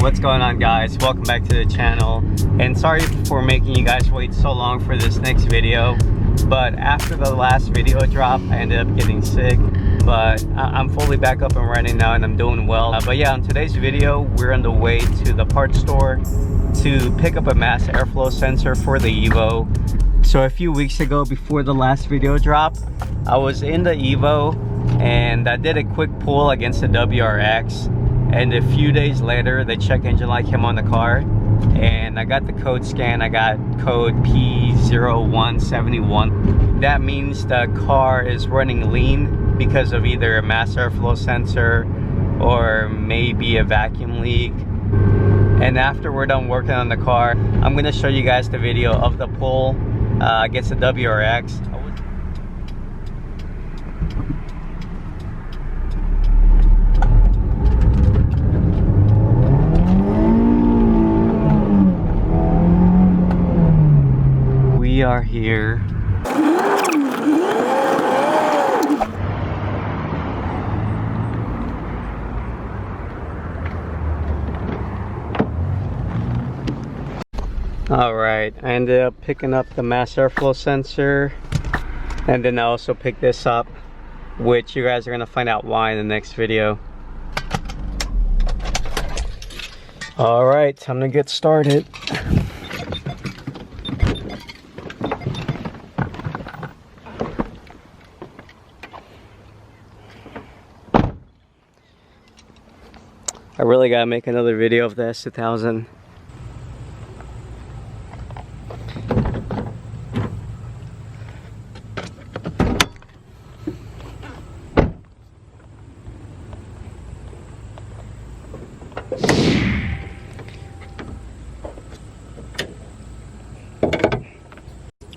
What's going on, guys? Welcome back to the channel, and sorry for making you guys wait so long for this next video, but after the last video drop I ended up getting sick, but I'm fully back up and running now and I'm doing well. But yeah, in today's video we're on the way to the parts store to pick up a mass airflow sensor for the Evo. So a few weeks ago, before the last video drop, I was in the Evo and I did a quick pull against the WRX, and a few days later the check engine light came on the car and I got the code scan. I got code P0171. That means the car is running lean because of either a mass airflow sensor or maybe a vacuum leak. And after we're done working on the car, I'm going to show you guys the video of the pull against the WRX. We are here. Alright, I ended up picking up the mass airflow sensor, and then I also picked this up, which you guys are going to find out why in the next video. Alright, time to get started. I really gotta make another video of the S2000.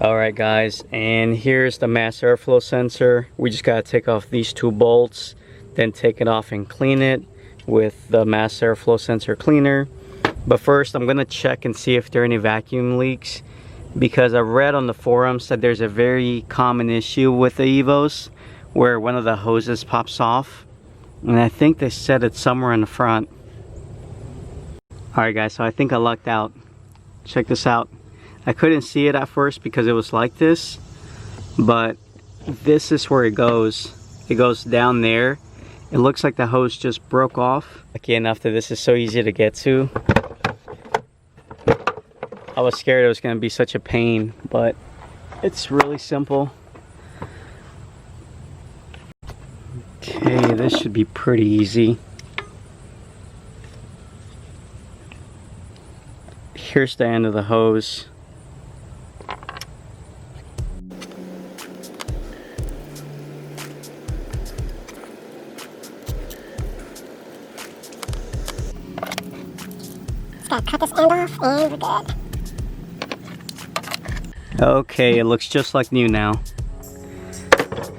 Alright guys, and here's the mass airflow sensor. We just gotta take off these two bolts, then take it off and clean it with the mass airflow sensor cleaner. But first I'm gonna check and see if there are any vacuum leaks, because I read on the forums that there's a very common issue with the Evos where one of the hoses pops off, and I think they said it's somewhere in the front. Alright guys, so I think I lucked out. Check this out. I couldn't see it at first because it was like this, but this is where it goes. It goes down there. It looks like the hose just broke off. Lucky enough that this is so easy to get to. I was scared it was going to be such a pain, but it's really simple. Okay, this should be pretty easy. Here's the end of the hose. Gotta cut this end off and we're good. Okay, it looks just like new now.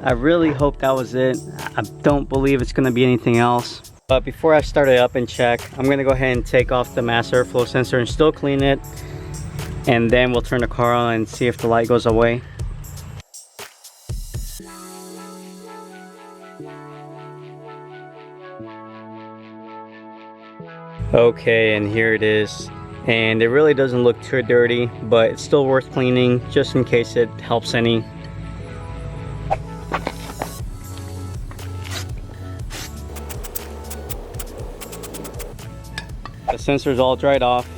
I really hope that was it. I don't believe it's going to be anything else. But before I start it up and check, I'm going to go ahead and take off the mass airflow sensor and still clean it. And then we'll turn the car on and see if the light goes away. Okay, and here it is, and it really doesn't look too dirty, but it's still worth cleaning just in case it helps any. The sensor's all dried off,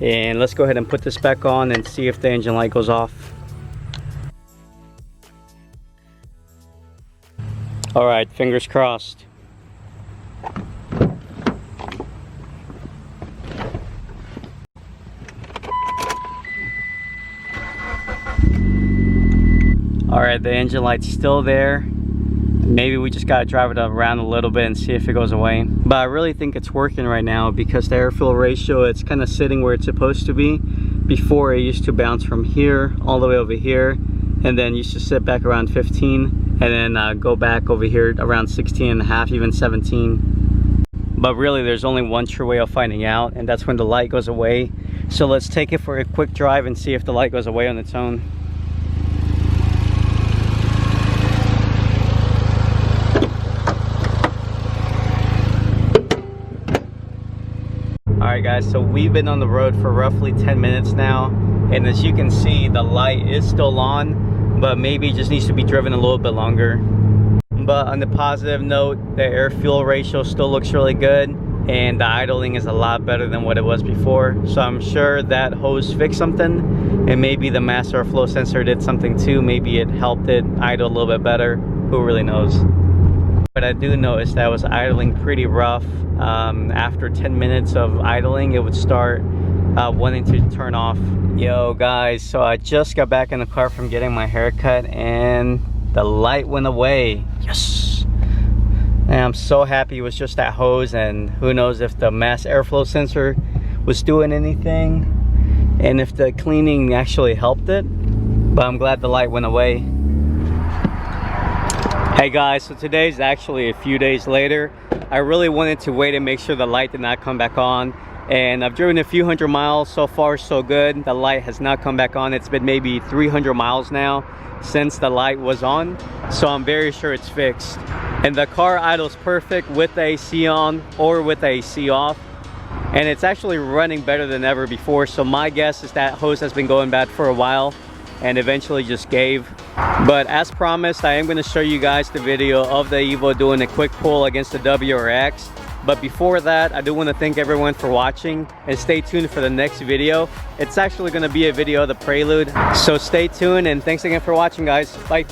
and let's go ahead and put this back on and see if the engine light goes off. Alright, fingers crossed. Alright, the engine light's still there. Maybe we just gotta drive it around a little bit and see if it goes away. But I really think it's working right now because the airfill ratio, it's kind of sitting where it's supposed to be. Before, it used to bounce from here all the way over here, and then used to sit back around 15, and then go back over here around 16 and a half, even 17. But really, there's only one true way of finding out, and that's when the light goes away. So let's take it for a quick drive and see if the light goes away on its own. Alright guys, so we've been on the road for roughly 10 minutes now, and as you can see, the light is still on, but maybe it just needs to be driven a little bit longer. But on the positive note, the air fuel ratio still looks really good, and the idling is a lot better than what it was before. So I'm sure that hose fixed something, and maybe the mass airflow sensor did something too. Maybe it helped it idle a little bit better. Who really knows? But I do notice that I was idling pretty rough. After 10 minutes of idling, it would start wanting to turn off. Yo guys, so I just got back in the car from getting my haircut, and the light went away. Yes! And I'm so happy it was just that hose, and who knows if the mass airflow sensor was doing anything and if the cleaning actually helped it, but I'm glad the light went away. Hey guys, so today's actually a few days later. I really wanted to wait and make sure the light did not come back on, and I've driven a few hundred miles. So far so good. The light has not come back on. It's been maybe 300 miles now since the light was on, so I'm very sure it's fixed. And the car idles perfect with the AC on or with the AC off, and it's actually running better than ever before. So my guess is that hose has been going bad for a while and eventually just gave. But as promised, I am going to show you guys the video of the Evo doing a quick pull against the WRX. But before that, I do want to thank everyone for watching, and stay tuned for the next video. It's actually going to be a video of the Prelude, so stay tuned, and thanks again for watching guys. Bye.